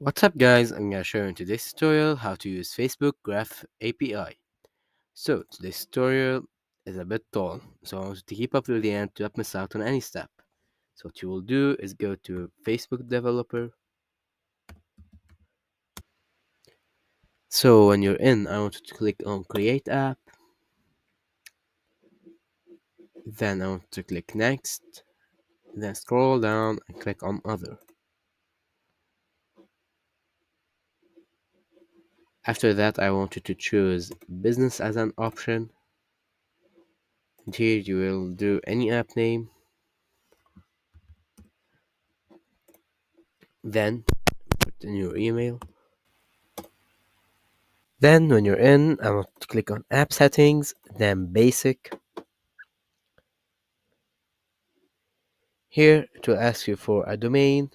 What's up guys, I'm gonna show you in today's tutorial how to use Facebook Graph API. So today's tutorial is a bit tall, so I want you to keep up to the end to not miss out on any step. So what you will do is go to Facebook Developer. So when you're in, I want you to click on Create App, then I want to click Next, then scroll down and click on Other. After that I want you to choose Business as an option, and here you will do any app name. Then put in your email. Then when you're in, I want to click on app settings, then basic. Here it will ask you for a domain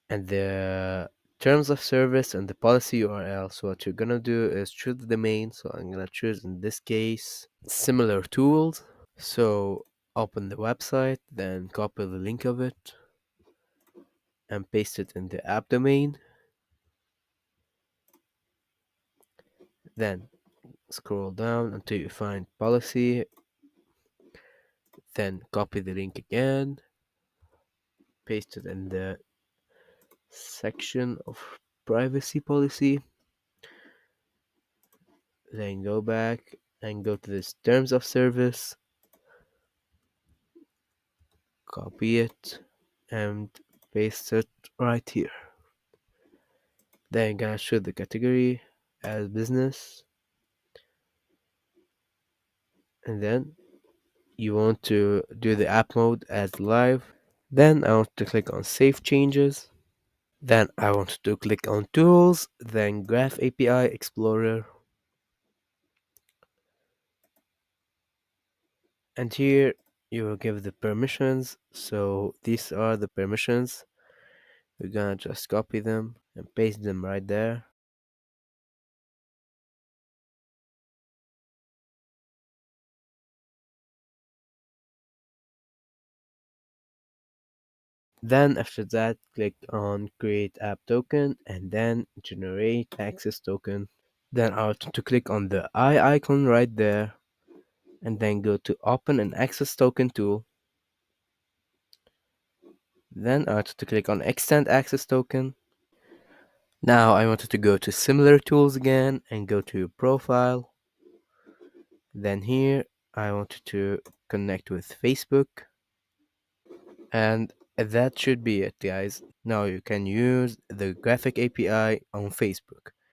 and the terms of service and the policy URL. So what you're gonna do is choose the domain. So I'm gonna choose in this case similar tools. So open the website, then copy the link of it and paste it in the app domain. Then scroll down until you find policy, then copy the link again, paste it in the section of privacy policy, then go back and go to this terms of service, copy it and paste it right here. Then gonna show the category as business, and then you want to do the app mode as live. Then I want to click on save changes. Then I want to click on tools, then Graph API Explorer. And here you will give the permissions. So these are the permissions. We're gonna just copy them and paste them right there. Then after that, click on create app token and then generate access token. Then I want to click on the eye icon right there and then go to open an access token tool. Then I want to click on extend access token. Now I wanted to go to similar tools again and go to profile. Then here I wanted to connect with Facebook. And that should be it, guys. Now you can use the graphic API on Facebook.